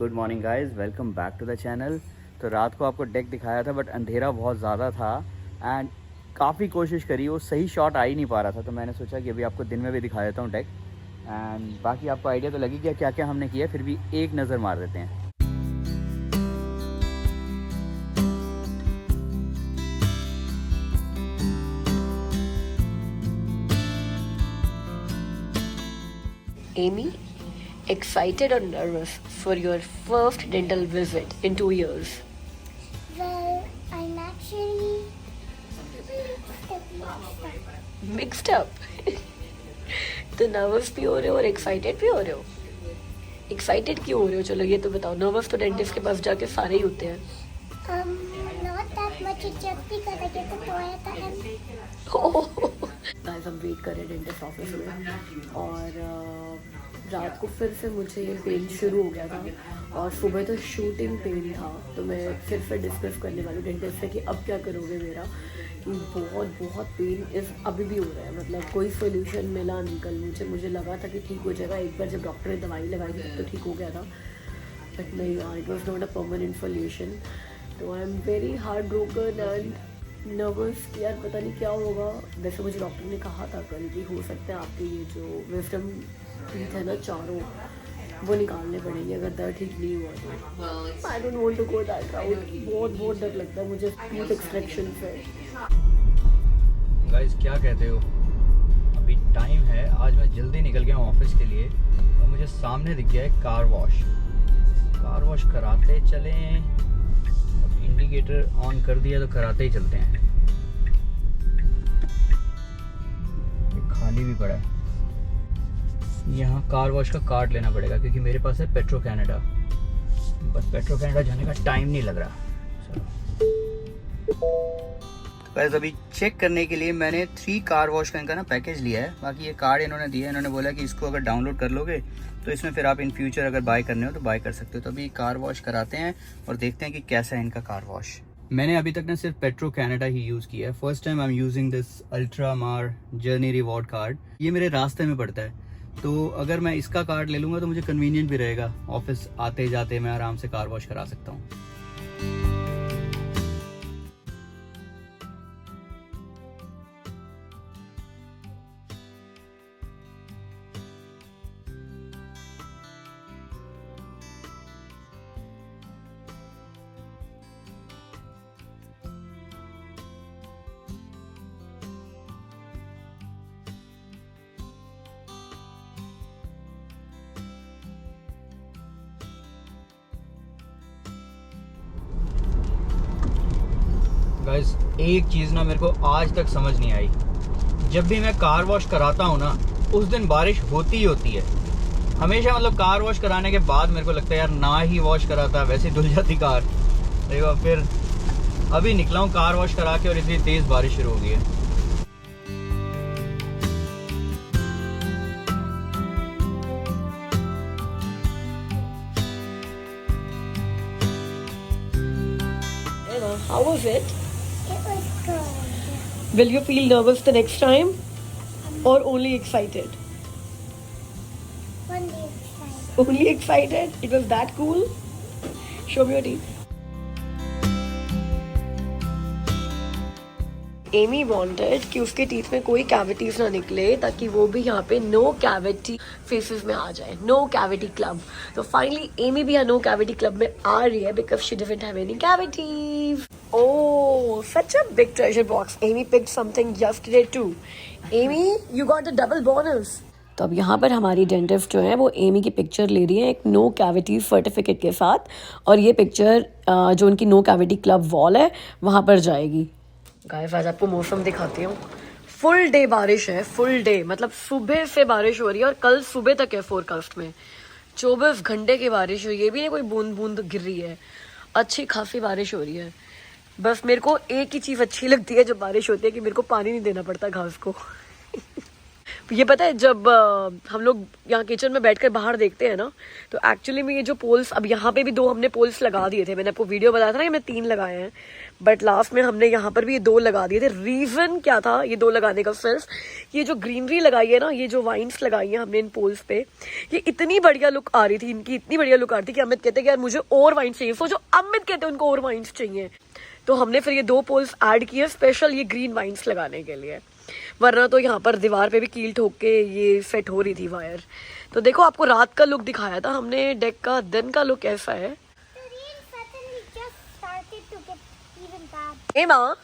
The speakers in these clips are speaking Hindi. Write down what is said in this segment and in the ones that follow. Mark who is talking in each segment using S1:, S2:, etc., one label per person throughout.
S1: Good morning guys, welcome back to the channel. तो रात को आपको डेक दिखाया था बट अंधेरा बहुत ज़्यादा था एंड काफ़ी कोशिश करी, वो सही शॉट आ ही नहीं पा रहा था। तो मैंने सोचा कि अभी आपको दिन में भी दिखा देता हूँ डेक एंड बाकी आपको आइडिया तो लगी गया क्या क्या हमने किया, फिर भी एक नज़र मार देते हैं।
S2: Amy, excited or nervous for your first dental visit in 2 years?
S3: Well, I'm actually
S2: Mixed up. तो नर्वस भी हो रहे हो और एक्साइटेड भी हो रहे हो। एक्साइटेड क्यों हो रहे हो? चलो ये तो बताओ। नर्वस तो डेंटिस्ट के पास जाके सारे ही होते हैं।
S3: not that much जब भी करा के तो आया था हम।
S2: गाइस हम वेट कर रहे हैं डेंटिस्ट ऑफिस में और रात को फिर से मुझे पेन शुरू हो गया था और सुबह तो शूटिंग पेन था। तो मैं फिर से डिस्कस करने वाली हूँ डेंटिस्ट से कि अब क्या करोगे मेरा, कि बहुत बहुत पेन अभी भी हो रहा है। मतलब कोई सोल्यूशन मिला नहीं कल मुझे लगा था कि ठीक हो जाएगा, एक बार जब डॉक्टर ने दवाई लगाई थी तो ठीक हो गया था, बट नहीं यार, it was not a permanent solution. तो I am very heart broken and nervous कि यार पता नहीं क्या होगा। वैसे मुझे डॉक्टर ने कहा था कल कि हो सकता है आपके ये जो विजडम टीथ है ना चारों, वो निकालने पड़ेंगे अगर दर्द ठीक नहीं हुआ तो। I don't want to go that route. बहुत डर लगता है मुझे टूथ एक्सट्रैक्शन से।
S1: गाइस क्या कहते हो, अभी टाइम है, आज मैं जल्दी निकल गया हूँ ऑफिस के लिए और मुझे सामने दिख गया है कार वॉश कराते चलें। अब इंडिकेटर ऑन कर दिया तो कराते ही चलते हैं। ये खाली भी पड़ा है, यहाँ कार वॉश का कार्ड लेना पड़ेगा क्योंकि मेरे पास है पेट्रो कैनेडा, बस पेट्रो कैनेडा जाने का टाइम नहीं लग रहा। बस अभी चेक करने के लिए मैंने 3 कार वॉश का इनका ना पैकेज लिया है। बाकी ये कार्ड इन्होंने दिया है, इन्होंने बोला कि इसको अगर डाउनलोड कर लोगे तो इसमें फिर आप इन फ्यूचर अगर बाय करने हो तो बाय कर सकते हो। तो अभी कार वॉश कराते हैं और देखते हैं कि कैसा है इनका कार वॉश। मैंने अभी तक ना सिर्फ पेट्रो कैनेडा ही यूज़ किया है। First time I am using this ultra मार जर्नी रिवॉर्ड कार्ड। ये मेरे रास्ते में पड़ता है, तो अगर मैं इसका कार्ड ले लूँगा तो मुझे कन्वीनियंट भी रहेगा, ऑफिस आते जाते मैं आराम से कार वॉश करा सकता हूँ। गाइस एक चीज़ ना मेरे को आज तक समझ नहीं आई, जब भी मैं कार वॉश कराता हूँ ना उस दिन बारिश होती ही होती है हमेशा। मतलब कार वॉश कराने के बाद मेरे को लगता है यार ना ही वॉश कराता, वैसे धुल जाती कार। देखो फिर अभी निकला हूँ कार वॉश करा के और इतनी तेज़ बारिश शुरू हो गई है।
S2: How was it?
S3: It was good.
S2: Will you feel nervous the next time or only excited?
S3: One day excited.
S2: Only excited? It was that cool? Show me your teeth. Amy wanted कि उसके टीथ में कोई कैविटीज ना निकले ताकि वो भी यहाँ पे नो कैविटी फेसेस में आ जाए, नो कैविटी क्लब। तो फाइनली एमी भी यहाँ नो कैविटी क्लब में आ रही है because she doesn't have any cavities. Oh such a big treasure box. Amy picked something yesterday too. Amy you got the double bonus. तो अब यहाँ पर हमारी डेंटिस्ट जो है वो एमी की पिक्चर ले रही है एक नो कैविटी सर्टिफिकेट के साथ, और ये पिक्चर जो उनकी नो कैविटी क्लब वॉल है वहाँ पर जाएगी। गाइस आज आपको मौसम दिखाती हूँ। फुल डे बारिश है, फुल डे मतलब सुबह से बारिश हो रही है और कल सुबह तक है फोरकास्ट में 24 घंटे की बारिश हुई। ये भी नहीं कोई बूंद बूंद गिर रही है, अच्छी खासी बारिश हो रही है। बस मेरे को एक ही चीज़ अच्छी लगती है जब बारिश होती है कि मेरे को पानी नहीं देना पड़ता घास को। ये पता है जब हम लोग यहाँ किचन में बैठकर बाहर देखते हैं ना, तो एक्चुअली में ये जो पोल्स, अब यहाँ पे भी 2 हमने पोल्स लगा दिए थे। मैंने आपको वीडियो बताया था ना कि मैं 3 लगाए हैं, बट लास्ट में हमने यहाँ पर भी ये 2 लगा दिए थे। रीजन क्या था ये 2 लगाने का? सिर्फ ये जो ग्रीनरी लगाई है ना, ये जो वाइन्स लगाई है हमने इन पोल्स पे, ये इतनी बढ़िया लुक आ रही थी इनकी, इतनी बढ़िया लुक आ रही थी कि अमित कहते कि यार मुझे और वाइन्स चाहिए। सोचो अमित कहते उनको और वाइन्स चाहिए, तो हमने फिर ये 2 पोल्स ऐड किए स्पेशल ये ग्रीन वाइन्स लगाने के लिए, वरना तो यहाँ पर दीवार पे भी कील ठोक के ये सेट हो रही थी वायर। तो देखो आपको रात का लुक दिखाया था हमने डेक का, दिन का लुक ऐसा है। ए माँ,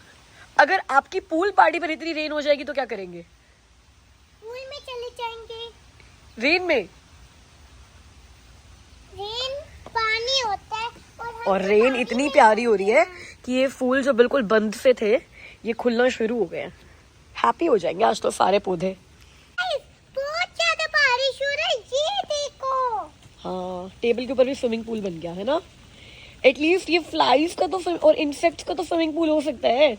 S2: अगर आपकी पूल पार्टी पर इतनी रेन हो जाएगी तो क्या करेंगे?
S3: पूल में चले जाएंगे।
S2: रेन में?
S3: रेन पानी होता है
S2: और रेन इतनी प्यारी हो रही है कि ये फूल जो बिल्कुल बंद से थे ये खुलना शुरू हो गए हैं। हैप्पी हो जाएंगे आज तो सारे पौधे।
S3: बहुत ज्यादा बारिश हो रही है, ये देखो।
S2: हाँ, टेबल के ऊपर भी स्विमिंग पूल बन गया है ना। एटलीस्ट ये फ्लाइज का तो और इंसेक्ट्स का तो स्विमिंग पूल हो सकता है।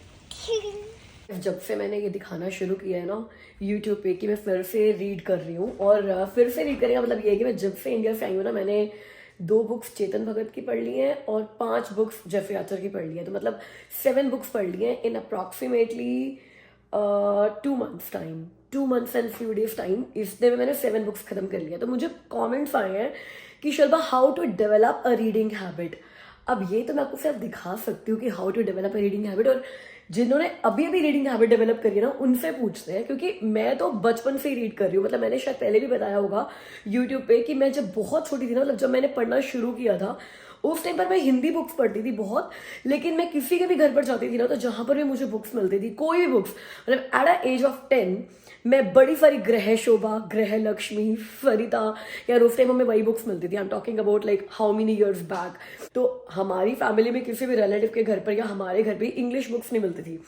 S2: जब से मैंने ये दिखाना शुरू किया है ना YouTube पे कि मैं फिर से रीड कर रही हूँ, और फिर से रीड करने का मतलब ये है कि मैं जब से इंडिया से आई हूँ ना, मैंने 2 बुक्स चेतन भगत की पढ़ ली हैं और 5 बुक्स जेफरी आर्चर की पढ़ ली है। तो मतलब 7 बुक्स पढ़ ली हैं in approximately 2 months time, 2 months and few days time. इसमें मैंने 7 बुक्स खत्म कर लिया। तो मुझे कमेंट्स आए हैं कि Shalabha how to develop a reading habit. अब ये तो मैं आपको सिर्फ दिखा सकती हूँ कि how to develop a reading habit, और जिन्होंने अभी अभी रीडिंग हैबिट डेवलप करी है ना उनसे पूछते हैं, क्योंकि मैं तो बचपन से ही रीड कर रही हूँ। मतलब मैंने शायद पहले भी बताया होगा यूट्यूब पे कि मैं जब बहुत छोटी थी ना, मतलब जब मैंने पढ़ना शुरू किया था उस टाइम पर मैं हिंदी बुक्स पढ़ती थी बहुत, लेकिन मैं किसी के भी घर पर जाती थी ना, तो जहां पर भी मुझे बुक्स मिलती थी, कोई भी बुक्स, मतलब एट द एज ऑफ 10 मैं बड़ी सारी ग्रह शोभा, ग्रह लक्ष्मी, सरिता, यार उस टाइम हमें वही बुक्स मिलती थी। I am talking about like how many years back. तो हमारी फैमिली में किसी भी रिलेटिव के घर पर या हमारे घर पे इंग्लिश बुक्स नहीं मिलती थी।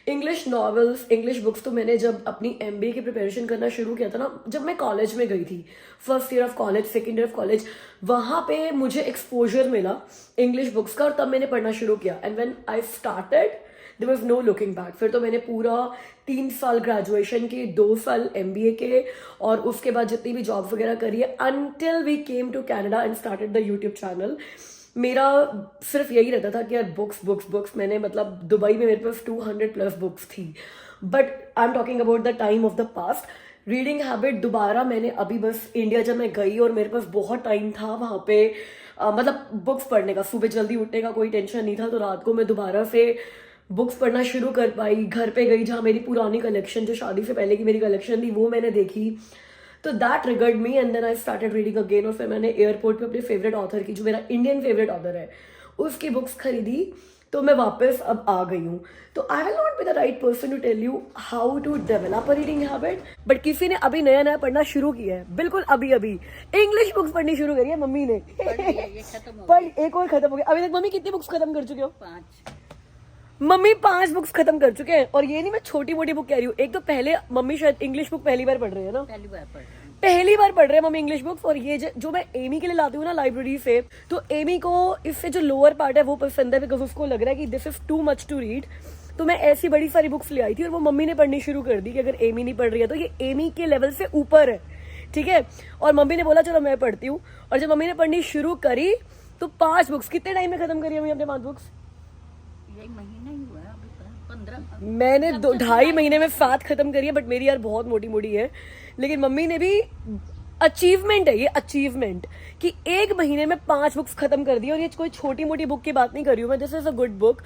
S2: इंग्लिश नॉवेल्स, इंग्लिश बुक्स तो मैंने जब अपनी MBA की प्रिपरेशन करना शुरू किया था ना, जब मैं कॉलेज में गई थी, first year of college, second year of college, वहां पे मुझे एक्सपोजर मिला इंग्लिश बुक्स का, और तब मैंने पढ़ना शुरू किया। And when I started there was no looking back. फिर तो मैंने पूरा 3 साल ग्रेजुएशन के, 2 साल MBA के, और उसके बाद जितनी भी जॉब वगैरह करी है, until we came to Canada and started the YouTube channel. मेरा सिर्फ यही रहता था कि यार बुक्स बुक्स बुक्स। मैंने मतलब दुबई में मेरे पास 200+ बुक्स थी, but I am talking about the time of the past. Reading habit दोबारा मैंने अभी बस इंडिया जब मैं गई और मेरे पास बहुत टाइम था वहाँ पे, मतलब बुक्स पढ़ने का, सुबह जल्दी उठने का कोई टेंशन नहीं था, तो रात को मैं दोबारा से बुक्स पढ़ना शुरू कर पाई। घर पे गई जहाँ मेरी पुरानी कलेक्शन, जो शादी से पहले की मेरी कलेक्शन थी, वो मैंने देखी, तो that triggered me and then I started reading again. और फिर मैंने एयरपोर्ट पे अपने फेवरेट ऑथर की, जो मेरा इंडियन फेवरेट ऑथर है, उसकी बुक्स खरीदी, तो मैं वापस अब आ गई हूँ। तो I will not be the right person to tell you how to develop a reading habit, but किसी ने अभी नया नया पढ़ना शुरू किया है, बिल्कुल अभी अभी इंग्लिश बुक्स पढ़नी शुरू करी है मम्मी ने। पढ़, एक और खत्म हो गया। अभी तक मम्मी कितनी बुक्स खत्म कर चुके हो?
S3: 5।
S2: मम्मी 5 बुक्स खत्म कर चुके हैं। और ये नहीं मैं छोटी मोटी बुक कह रही हूँ, एक तो पहले मम्मी शायद इंग्लिश बुक पहली बार पढ़ रही है ना, पहली बार पढ़ रहे हैं मम्मी इंग्लिश बुक्स। और ये जो मैं एमी के लिए लाती हूँ ना लाइब्रेरी से, तो एमी को इससे जो लोअर पार्ट है वो पसंद है, बिकॉज उसको लग रहा है कि this is too much to read. तो मैं ऐसी बड़ी सारी बुक्स ले आई थी और वो मम्मी ने पढ़नी शुरू कर दी कि अगर एमी नहीं पढ़ रही है तो ये एमी के लेवल से ऊपर है, ठीक है। और मम्मी ने बोला चलो मैं पढ़ती हूँ, और जब मम्मी ने पढ़नी शुरू करी तो 5 बुक्स कितने टाइम में खत्म करी मम्मी अपने 5 बुक्स? मैंने 2.5 महीने में 7 खत्म करी है, बट मेरी यार बहुत मोटी मोटी है। लेकिन मम्मी ने भी, अचीवमेंट है ये, अचीवमेंट कि 1 महीने में 5 बुक्स खत्म कर दी। और ये कोई छोटी मोटी बुक की बात नहीं कर रही हूँ मैं, this is a good book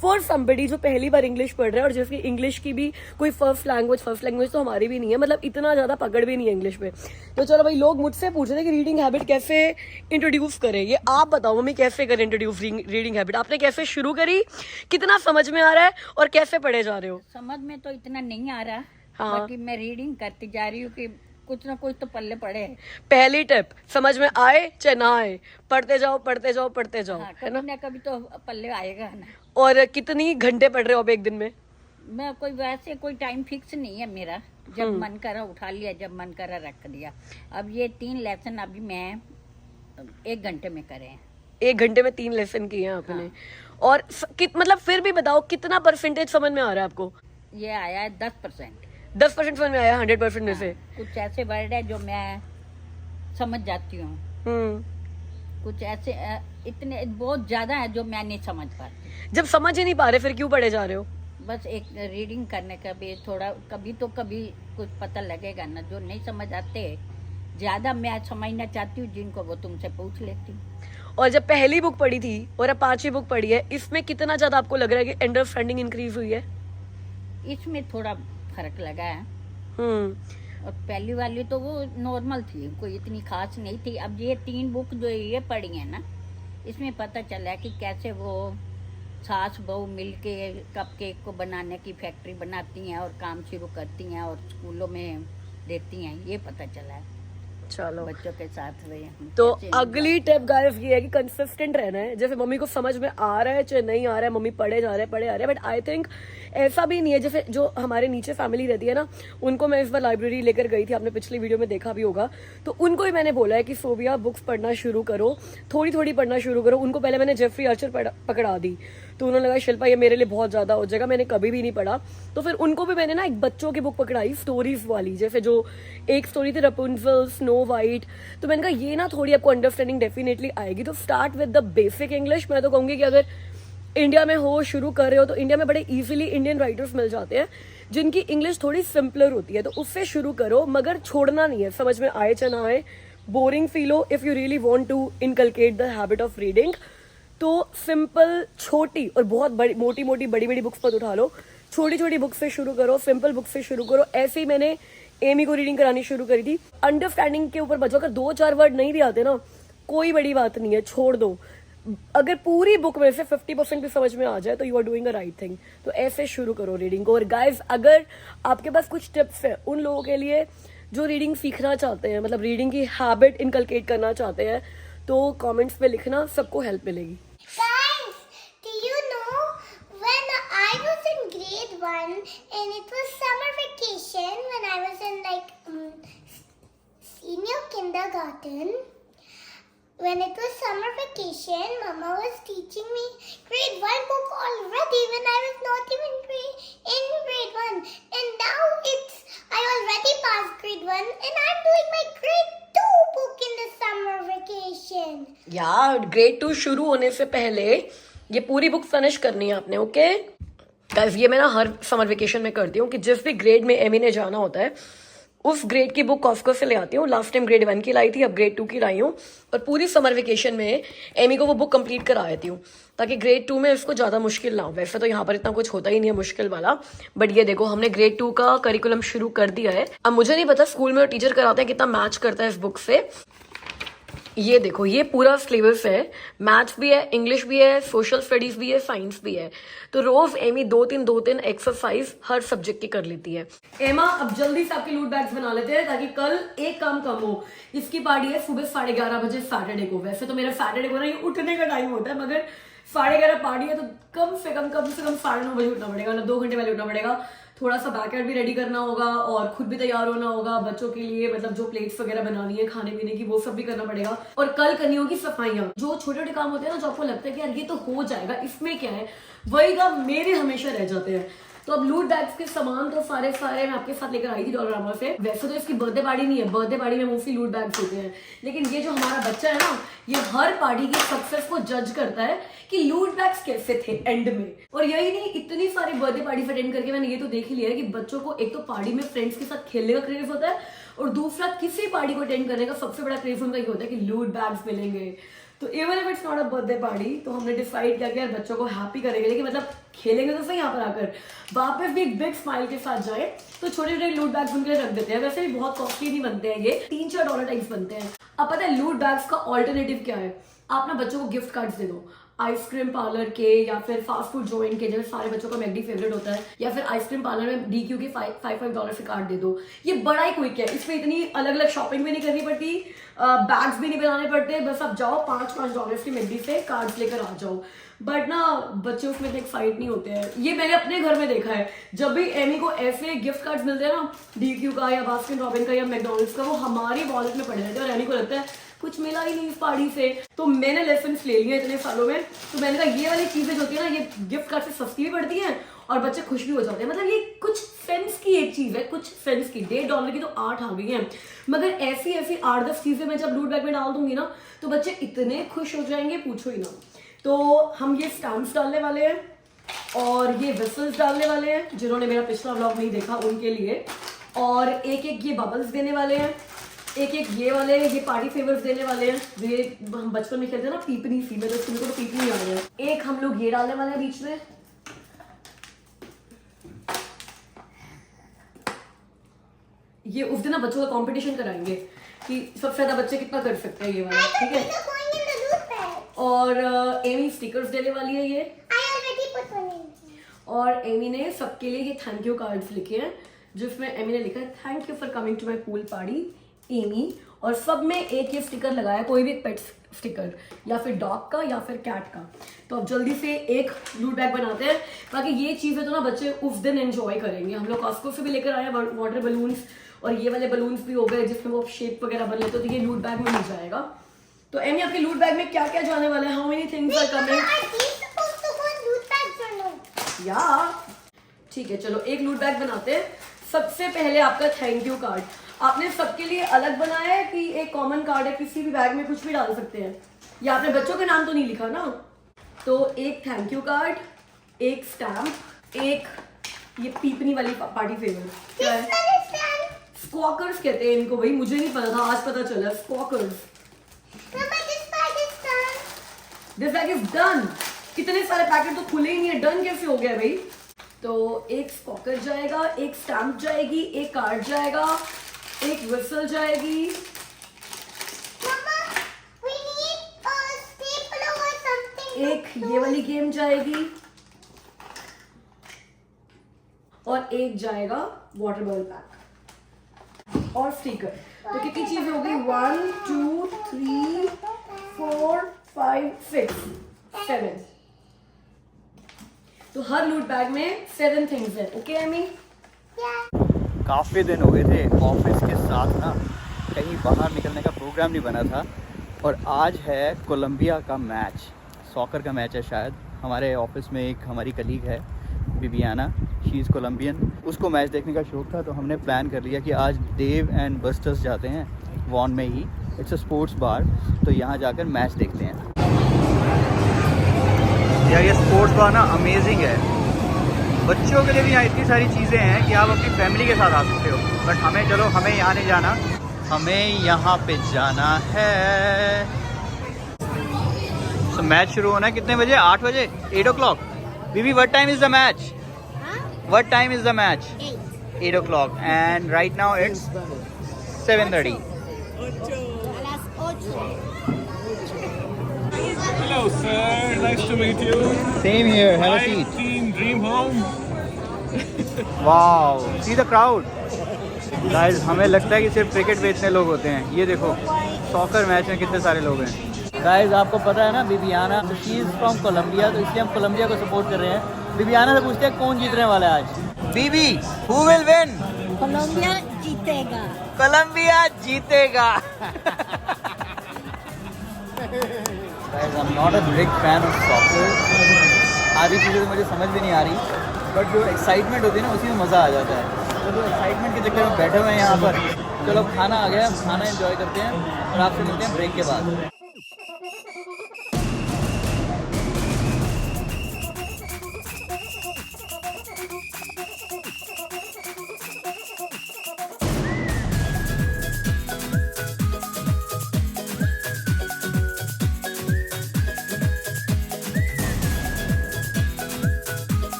S2: for somebody जो पहली बार इंग्लिश पढ़ रहा है, और जिसकी इंग्लिश की भी कोई फर्स्ट लैंग्वेज तो हमारी भी नहीं है, मतलब इतना ज्यादा पकड़ भी नहीं है इंग्लिश में। तो चलो भाई, लोग मुझसे पूछ रहे थे कि रीडिंग हैबिट कैसे इंट्रोड्यूस करें, ये आप बताओ मम्मी कैसे करें इंट्रोड्यूस रीडिंग हैबिट? आपने कैसे शुरू करी, कितना समझ में आ रहा है, और कैसे पढ़े जा रहे हो?
S4: समझ में तो इतना नहीं आ रहा,
S2: हाँ।
S4: बाकी मैं रीडिंग करती जा रही हूँ कि कुछ ना कुछ तो पल्ले पड़े।
S2: पहली टिप, समझ में आए चाहे ना आए, पढ़ते जाओ पढ़ते जाओ पढ़ते जाओ,
S4: हाँ,
S2: है ना?
S4: कभी ना कभी तो पल्ले आएगा ना।
S2: और कितनी घंटे पढ़ रहे हो अब एक दिन में?
S4: मैं कोई वैसे कोई टाइम फिक्स नहीं है मेरा, जब मन करा उठा लिया, जब मन करा रख दिया। अब ये 3 लेसन अभी मैं 1 घंटे में करे हैं।
S2: 1 घंटे में 3 लेसन किए हैं आपने। हाँ। और मतलब फिर भी बताओ कितना परसेंटेज समझ में आ रहा है आपको?
S4: ये आया है 10%।
S2: 10% समझ में आया 100% में से?
S4: कुछ ऐसे वर्ड है जो मैं समझ जाती हूँ, कुछ ऐसे इतने बहुत ज्यादा है जो मैं नहीं समझ पाती।
S2: जब समझ ही नहीं पा रहे फिर क्यों पढ़े जा रहे हो?
S4: बस एक रीडिंग करने का भी थोड़ा कभी कुछ पता लगेगा ना, जो नहीं समझ आते ज्यादा मैं समझना चाहती हूँ जिनको, वो तुमसे पूछ लेती हूँ।
S2: और जब पहली बुक पढ़ी थी और अब 5वीं बुक पढ़ी है, इसमें कितना ज्यादा आपको लग रहा है कि अंडरस्टैंडिंग इंक्रीज हुई है?
S4: इसमें थोड़ा फर्क लगा है। और पहली वाली तो वो नॉर्मल थी, कोई इतनी खास नहीं थी। अब ये 3 बुक जो ये पढ़ी है ना, इसमें पता चला कि कैसे वो सास बहू मिलके कपकेक को बनाने की फैक्ट्री बनाती हैं और काम शुरू करती हैं और स्कूलों में देती हैं, ये पता चला है।
S2: चलो
S4: बच्चों के साथ रहे।
S2: तो अगली टिप गाइस ये है कि कंसिस्टेंट रहना है। जैसे मम्मी को समझ में आ रहा है चाहे नहीं आ रहा है, मम्मी पढ़े आ रहे हैं, बट आई थिंक ऐसा भी नहीं है। जैसे जो हमारे नीचे फैमिली रहती है ना, उनको मैं इस बार लाइब्रेरी लेकर गई थी, आपने पिछली वीडियो में देखा भी होगा, तो उनको ही मैंने बोला है कि सोबिया बुक्स पढ़ना शुरू करो, थोड़ी थोड़ी पढ़ना शुरू करो। उनको पहले मैंने जेफरी आर्चर पकड़ा दी, तो उन्होंने लगा शिल्पा ये मेरे लिए बहुत ज्यादा हो जाएगा, मैंने कभी भी नहीं पढ़ा। तो फिर उनको भी मैंने ना एक बच्चों की बुक पकड़ाई, स्टोरीज वाली। जैसे जो एक स्टोरी थी रपुंजल, स्नो वाइट, तो मैंने कहा ये ना थोड़ी आपको अंडरस्टैंडिंग डेफिनेटली आएगी। तो start with the basic English. मैं तो कहूंगी कि अगर इंडिया में हो, शुरू कर रहे हो, तो इंडिया में बड़े इजीली इंडियन राइटर्स मिल जाते हैं जिनकी इंग्लिश थोड़ी सिंपलर होती है, तो उससे शुरू करो, मगर छोड़ना नहीं है, समझ में आए चाहे ना आए, बोरिंग फील हो। If you really want to inculcate the habit of reading, तो सिंपल छोटी और बहुत बड़ी मोटी मोटी बड़ी बड़ी बुक्स मत उठा लो, छोटी छोटी बुक से शुरू करो, सिंपल बुक से शुरू करो। ऐसे ही मैंने एमी को रीडिंग करानी शुरू करी थी। अंडरस्टैंडिंग के ऊपर बचो, अगर 2-4 वर्ड नहीं भी आते ना, कोई बड़ी बात नहीं है, छोड़ दो। अगर पूरी बुक में से 50% भी समझ में आ जाए तो you are doing a right thing. तो ऐसे शुरू करो रीडिंग को। और गाइज, अगर आपके पास कुछ टिप्स है उन लोगों के लिए जो रीडिंग सीखना चाहते हैं, मतलब रीडिंग की हैबिट इनकलकेट करना चाहते हैं, तो कमेंट्स में लिखना, सबको हेल्प मिलेगी।
S3: Guys, do you know when I was in grade 1 and it was summer vacation, when I was in like senior kindergarten, when it was summer vacation, Mama was teaching me grade 1 book already when I was not even in grade 1, and now I already passed grade 1 and I'm doing my grade 2 book in the summer vacation.
S2: यार ग्रेड 2 शुरू होने से पहले ये पूरी बुक फिनिश करनी है आपने, ओके गाइस? ये मैं ना हर समर वेकेशन में करती हूँ कि जिस भी ग्रेड में एमी ने जाना होता है उस ग्रेड की बुक कॉस्को से ले आती हूँ। लास्ट टाइम ग्रेड 1 की लाई थी, अब ग्रेड 2 की लाई हूँ, और पूरी समर वेकेशन में एमी को वो बुक कंप्लीट करा देती हूँ ताकि ग्रेड 2 में इसको ज़्यादा मुश्किल ना हो। वैसे तो यहाँ पर इतना कुछ होता ही नहीं है मुश्किल वाला, बट ये देखो हमने ग्रेड 2 का करिकुलम शुरू कर दिया है। अब मुझे नहीं पता स्कूल में टीचर कराते हैं कितना मैच करता है इस बुक से। ये देखो, ये पूरा सिलेबस है, मैथ्स भी है, इंग्लिश भी है, सोशल स्टडीज भी है, साइंस भी है। तो रोज एमी 2-3 एक्सरसाइज हर सब्जेक्ट की कर लेती है। एमा, अब जल्दी से आपके लूट बैग्स बना लेते हैं ताकि कल एक काम कम हो। इसकी पार्टी है सुबह 11:30 बजे सैटरडे को। वैसे तो मेरा सैटरडे को ना ये उठने का टाइम होता है, मगर 11:30 पार्टी है तो कम से कम 9:30 बजे उठना पड़ेगा, मतलब 2 घंटे पहले उठना पड़ेगा। थोड़ा सा बैकयार्ड भी रेडी करना होगा और खुद भी तैयार होना होगा बच्चों के लिए, मतलब जो प्लेट्स वगैरह बनानी है खाने पीने की, वो सब भी करना पड़ेगा। और कल करनी होगी सफाइयाँ। जो छोटे छोटे काम होते हैं ना, जो आपको लगता है कि यार ये तो हो जाएगा, इसमें क्या है, वही काम मेरे हमेशा रह जाते हैं। तो अब लूट बैग्स के सामान तो सारे मैं आपके साथ लेकर आई थी डॉलरामा से। वैसे तो इसकी बर्थडे पार्टी नहीं है, बर्थडे पार्टी में मोस्टली लूट बैग्स होते हैं, लेकिन ये जो हमारा बच्चा है ना, ये हर पार्टी की सक्सेस को जज करता है कि लूट बैग्स कैसे थे एंड में। और यही नहीं, इतनी सारी बर्थडे पार्टी अटेंड करके मैंने ये तो देख ही लिया है कि बच्चों को एक तो पार्टी में फ्रेंड्स के साथ खेलने का क्रेज होता है, और दूसरा किसी पार्टी को अटेंड करने का सबसे बड़ा क्रेज उनका ये होता है कि लूट बैग्स मिलेंगे। तो even if it's not a birthday party, तो हमने डिसाइड किया कि यार बच्चों को हैप्पी करेंगे, लेकिन मतलब खेलेंगे तो सही यहाँ पर आकर, वापस भी एक बिग स्माइल के साथ जाए। तो छोटे छोटे लूट बैग्स उनके लिए रख देते हैं। वैसे भी बहुत कॉस्टली नहीं बनते हैं, ये $3-4 टाइप्स बनते हैं। अब पता है लूट बैग्स का ऑल्टरनेटिव क्या है? आप ना बच्चों को गिफ्ट कार्ड्स दे दो, आइसक्रीम पार्लर के या फिर फास्ट फूड जॉइंट के, जैसे सारे बच्चों का मैकडी फेवरेट होता है, या फिर आइसक्रीम पार्लर में DQ के $5 से कार्ड दे दो। ये बड़ा ही क्विक है, इसमें इतनी अलग अलग शॉपिंग भी नहीं करनी पड़ती, बैग्स भी नहीं बनाने पड़ते, बस आप जाओ $5 की मैकडी से कार्ड्स लेकर आ जाओ। बट ना बच्चे उसमें इतने एक्साइट नहीं होते हैं। ये मैंने अपने घर में देखा है, जब भी एमी को ऐसे गिफ्ट कार्ड्स मिलते हैं ना, DQ का या बास्किन रॉबिन का या मैकडॉनल्ड्स का, वो हमारी वॉलेट में पड़े रहते हैं और एमी को लगता है कुछ मिला ही नहीं इस पार्टी से। तो मैंने लेसन ले लिया इतने सालों में, तो मैंने कहा ये वाली चीजें जो होती है ना, ये गिफ्ट कार्ड से सस्ती भी पड़ती हैं और बच्चे खुश भी हो जाते हैं। मतलब ये कुछ सेंस की एक चीज है, कुछ सेंस की। $1.5 की तो 8 आ गई हैं, मगर ऐसी ऐसी 8-10 चीजें मैं जब लूट बैग में डाल दूंगी ना तो बच्चे इतने खुश हो जाएंगे, पूछो ही ना। तो हम ये स्टैम्प्स डालने वाले हैं और ये विसल्स डालने वाले हैं, जिन्होंने मेरा पिछला व्लॉग नहीं देखा उनके लिए। और एक एक ये बबल्स देने वाले हैं, एक एक ये वाले ये पार्टी फेवर्स देने वाले हैं। ये हम बचपन में खेलते हैं ना पीपनी सी, में तो तो पीपनी आ रही है। एक हम लोग ये डालने वाले हैं बीच में, ये उस दिन ना बच्चों का कंपटीशन कराएंगे कि सबसे ज्यादा बच्चे कितना कर सकते हैं ये वाला, ठीक है। और एमी स्टिकर्स देने वाली है ये, और एमी ने सबके लिए ये थैंक यू कार्ड्स लिखे हैं, जिसमें एमी ने लिखा है thank you for coming to my pool party Amy, और सब में एक ये स्टिकर लगाया, कोई भी पेट स्टिकर, या फिर डॉग का या फिर कैट का। तो अब जल्दी से एक लूट बैग बनाते हैं, ताकि ये चीजें तो ना बच्चे उस दिन एंजॉय करेंगे। हम लोग कॉस्को से भी लेकर आए हैं वाटर बलून्स, और ये वाले बलून्स भी हो गए जिसमें वो शेप वगैरह बन लेते, तो ये लूट बैग में मिल जाएगा। तो एमी आपके लूट बैग में क्या क्या जाने वाला है? How many things are coming? या ठीक है, चलो एक लूट बैग बनाते हैं। सबसे पहले आपका थैंक यू कार्ड आपने सबके लिए अलग बनाया है कि एक कॉमन कार्ड है, किसी भी बैग में कुछ भी डाल सकते हैं? या आपने बच्चों का नाम तो नहीं लिखा ना? तो एक थैंक यू कार्ड, एक स्टैम्प, एक ये पीपनी वाली पार्टी फेवर, क्या है? स्क्वॉकर्स कहते हैं इनको भाई, मुझे नहीं पता था, आज पता चला। Squawkers. This bag is done. कितने सारे पैकेट तो खुले ही नहीं है, डन कैसे हो गया भाई? तो एक स्क्वॉकर जाएगा, एक स्टैम्प जाएगी, एक कार्ड जाएगा, एक विसल जाएगी, एक ये वाली गेम जाएगी, और एक जाएगा वाटर बॉल पैक और स्टिकर। तो कितनी चीजें हो गई? 1 2 3 4 5 6 7। तो हर लूट बैग में 7 थिंग्स है। Okay Amy?
S1: काफ़ी दिन हो गए थे ऑफिस के साथ ना कहीं बाहर निकलने का प्रोग्राम नहीं बना था, और आज है कोलंबिया का मैच, सॉकर का मैच है शायद। हमारे ऑफिस में एक हमारी कलीग है बिबियाना, शी इज़ कोलंबियन, उसको मैच देखने का शौक था, तो हमने प्लान कर लिया कि आज डेव एंड बस्टर्स जाते हैं वॉन में ही, इट्स अ स्पोर्ट्स बार, तो यहाँ जाकर मैच देखते हैं। यार ये स्पोर्ट्स बार ना अमेजिंग है, बच्चों के लिए भी यहाँ इतनी सारी चीज़ें हैं कि आप अपनी फैमिली के साथ आ सकते हो, बट हमें यहाँ नहीं जाना, हमें यहाँ पे जाना है। तो मैच शुरू होना है कितने बजे? 8 बजे, 8 o'clock। बीबी, what time is the match? What time is the match? 8 o'clock, and right now it's 7:30.
S5: Hello, sir. Nice to meet you.
S1: Same here. Have a
S5: My
S1: seat.
S5: team Dream Home.
S1: Wow, see the crowd. Guys, हमें लगता है कि सिर्फ क्रिकेट बेचने लोग होते हैं। ये देखो सॉकर मैच में कितने सारे लोग हैं। गाइस, आपको पता है ना बिबियाना, शी इज फ्रॉम कोलंबिया, तो इसलिए हम कोलंबिया को सपोर्ट कर रहे हैं। बिबियाना से पूछते हैं कौन जीतने वाला है आज? बीबी, हु विल विन?
S4: कोलंबिया जीतेगा।
S1: कोलंबिया जीतेगा। Guys, I'm not a big fan of soccer. आधी चीज़ें तो मुझे समझ भी नहीं आ रही, बट जो एक्साइटमेंट होती है ना उसी में मज़ा आ जाता है। तो जो एक्साइटमेंट के चक्कर में बैठे हुए हैं यहाँ पर, चलो खाना आ गया, खाना एंजॉय करते हैं और आपसे मिलते हैं ब्रेक के बाद।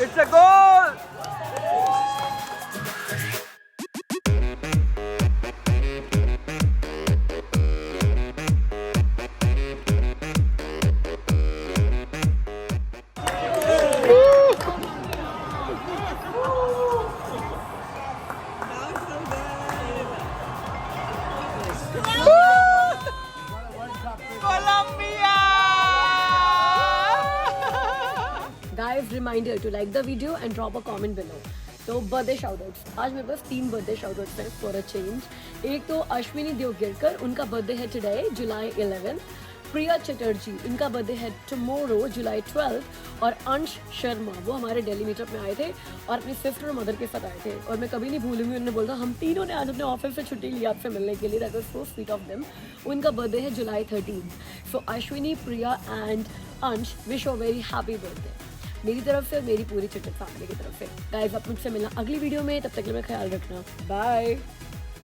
S1: It's a goal!
S2: Guys reminder to like the video and drop a comment below. तो बर्थडे शाउटआउट्स, आज मेरे पास 3 बर्थडे शाउटआउट्स हैं फॉर अ चेंज। एक तो अश्विनी देवगिरकर, उनका बर्थडे है टुडे जुलाई 11। प्रिया चटर्जी, इनका बर्थडे है टुमारो जुलाई 12। और अंश शर्मा, वो हमारे दिल्ली मीटअप में आए थे और अपनी सिस्टर और मदर के साथ आए थे, और मैं कभी नहीं भूलूंगी, उन्होंने बोला हम तीनों ने आज अपने ऑफिस से छुट्टी ली आपसे मिलने के लिए। That was so sweet of them. उनका बर्थडे है जुलाई 13। सो अश्विनी, प्रिया एंड अंश, wish a very happy birthday मेरी तरफ से और मेरी पूरी चिटक फैमिली की तरफ से। गाइस, आप मुझसे मिलना अगली वीडियो में, तब तक के लिए ख्याल रखना। बाय।